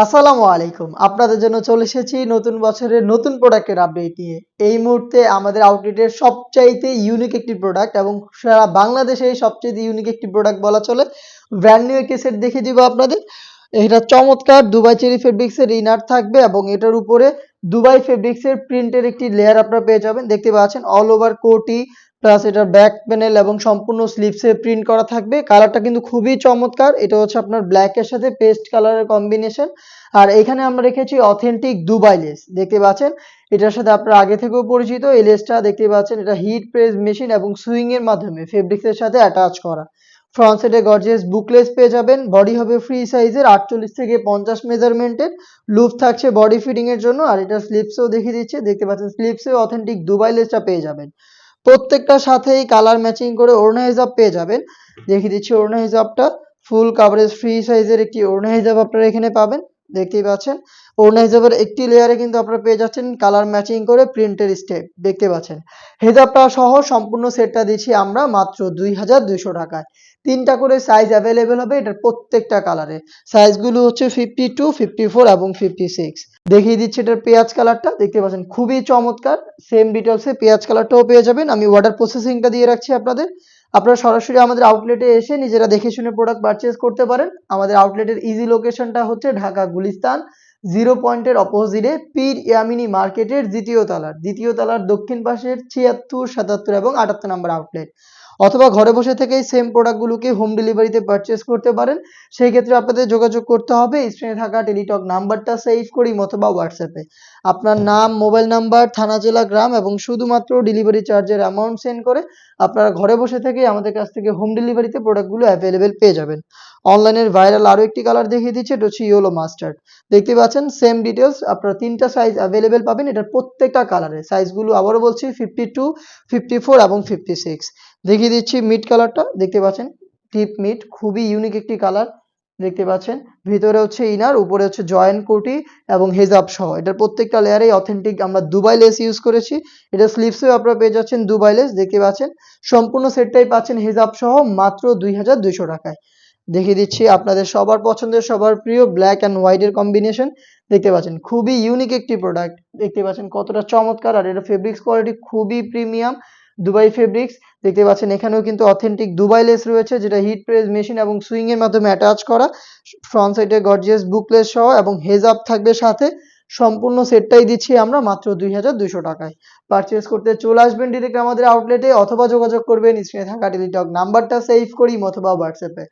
আসসালামু আলাইকুম। আপনাদের জন্য চলে এসেছি নতুন বছরের নতুন প্রোডাক্টের আপডেট নিয়ে। এই মুহূর্তে আমাদের আউটলেটের সবচাইতে ইউনিক একটি প্রোডাক্ট এবং সারা বাংলাদেশেই সবচাইতে ইউনিক একটি প্রোডাক্ট বলা চলে। ব্র্যান্ড নিউ একটি সেট দেখিয়ে দিব আপনাদের। এটা চমৎকার দুবাই চেরি ফেব্রিক্সের ইনার থাকবে এবং এটার উপরে দুবাই ফেব্রিক্সের প্রিন্টের একটি লেয়ার আপনারা পেয়ে যাবেন। দেখতে পাচ্ছেন অল ওভার কোটি প্লাস এটার ব্যাক প্যানেল এবং সম্পূর্ণ স্লিভসে প্রিন্ট করা থাকবে। কালারটা কিন্তু খুবই চমৎকার। এটা হচ্ছে আপনার ব্ল্যাকের সাথে পেস্ট কালারের কম্বিনেশন। আর এখানে আমরা রেখেছি অথেন্টিক দুবাই লেস। দেখতে পাচ্ছেন এটার সাথে আপনারা আগে থেকেও পরিচিত। এই লেসটা দেখতে পাচ্ছেন এটা হিট প্রেস মেশিন এবং সুইং এর মাধ্যমে ফেব্রিক্সের সাথে অ্যাটাচ করা। ফ্রন্ট সাইডে গর্জিয়াস বুকলেস পেয়ে যাবেন। বডি হবে ফ্রি সাইজের 48 থেকে 50 মেজারমেন্টের। লুপ থাকছে বডি ফিটিং এর জন্য। আর এটা স্লিপসেও দেখিয়ে দিচ্ছে। দেখতে পাচ্ছেন স্লিপসেও অথেন্টিক দুবাই লেসটা পেয়ে যাবেন। প্রত্যেকটার সাথেই কালার ম্যাচিং করে ওড়না হিজাব পেয়ে যাবেন। দেখিয়ে দিচ্ছি ওড়না হিজাবটা ফুল কাভারেজ ফ্রি সাইজের একটি ওড়না হিজাব আপনারা এখানে পাবেন। দেখতেই পাচ্ছেন ওড়না হিজাবের একটি লেয়ারে কিন্তু আপনারা পেয়ে যাচ্ছেন কালার ম্যাচিং করে প্রিন্টের স্টেপ। দেখতে পাচ্ছেন হিজাবটা সহ সম্পূর্ণ সেটটা দিচ্ছি আমরা মাত্র 2200 টাকায়। 3টা করে সাইজ অ্যাভেলেবেল হবে এটার প্রত্যেকটা কালারে। সাইজগুলো হচ্ছে 52, 54 এবং 56। দেখিয়ে দিচ্ছি এটার পেঁয়াজ কালারটা। দেখতে পাচ্ছেন খুবই চমৎকার। সেম ডিটেলসে পেঁয়াজ কালারটাও পেয়ে যাবেন। আমি অর্ডার প্রসেসিংটা দিয়ে রাখছি আপনাদের। আপনারা সরাসরি আমাদের আউটলেটে এসে নিজেরা দেখে শুনে প্রোডাক্ট পারচেজ করতে পারেন। আমাদের আউটলেটের ইজি লোকেশনটা হচ্ছে ঢাকা গুলিস্তান 0 পয়েন্টের অপোজিটে পীর ইয়ামিনী মার্কেটের দ্বিতীয় তলার দক্ষিণ পাশের 76, 77 এবং 78 নম্বর আউটলেট। অথবা ঘরে বসে থেকেই সেম প্রোডাক্টগুলোকে হোম ডেলিভারিতে পারচেজ করতে পারেন। সেই ক্ষেত্রে আপনাদের যোগাযোগ করতে হবে স্ক্রিনে থাকা টেলিটক নাম্বারটা সেভ করি অথবা হোয়াটসঅ্যাপে আপনার নাম, মোবাইল নাম্বার, থানা, জেলা, গ্রাম এবং শুধুমাত্র ডেলিভারি চার্জের অ্যামাউন্ট সেন্ড করে আপনারা ঘরে বসে থেকেই আমাদের কাছ থেকে হোম ডেলিভারিতে প্রোডাক্টগুলো অ্যাভেলেবেল পেয়ে যাবেন। অনলাইনের ভাইরাল আরও একটি কালার দেখিয়ে দিচ্ছে, এটা হচ্ছে ইয়েলো মাস্টার্ড। দেখতে পাচ্ছেন সেম ডিটেলস আপনারা 3টা সাইজ অ্যাভেলেবেল পাবেন এটার প্রত্যেকটা কালারে। সাইজগুলো আবারও বলছি 52, 54 এবং 56। দেখিয়ে দিচ্ছি মিড কালারটা। দেখতে পাচ্ছেন ডিপ মিড, খুবই ইউনিক একটি কালার। দেখতে পাচ্ছেন ভিতরে হচ্ছে ইনার, উপরে হচ্ছে জয়েন্ট কোটি এবং হেজাব সহ। এটার প্রত্যেকটা লেয়ারেই অথেন্টিক আমরা দুবাই লেস ইউজ করেছি। এটা স্লিভসেও আপনারা পেয়ে যাচ্ছেন দুবাই লেস। দেখতে পাচ্ছেন সম্পূর্ণ সেটটাই পাচ্ছেন হেজাব সহ মাত্র 2200 টাকায়। দেখিয়ে দিচ্ছি আপনাদের সবার পছন্দের সবার প্রিয় ব্ল্যাক অ্যান্ড হোয়াইট এর কম্বিনেশন। দেখতে পাচ্ছেন খুবই ইউনিক একটি প্রোডাক্ট। দেখতে পাচ্ছেন কতটা চমৎকার। আর এটা ফেব্রিক্স কোয়ালিটি খুবই প্রিমিয়াম দুবাই ফেব্রিক্স। দেখতে পাচ্ছেন এখানেও কিন্তু অথেন্টিক দুবাই লেস রয়েছে যেটা হিট প্রেস মেশিন এবং সুইং এর মাধ্যমে অ্যাটাচ করা। ফ্রন্ট সাইডে গর্জিয়াস বুকলেস সহ এবং হেজাব থাকবে সাথে। সম্পূর্ণ সেটটাই দিচ্ছি আমরা মাত্র 2200 টাকায়। পারচেজ করতে চলে আসবেন ডিরেক্ট আমাদের আউটলেটে অথবা যোগাযোগ করবেন স্ক্রিনে থাকা টেলিটক নাম্বারটা সেভ করি অথবা হোয়াটসঅ্যাপে।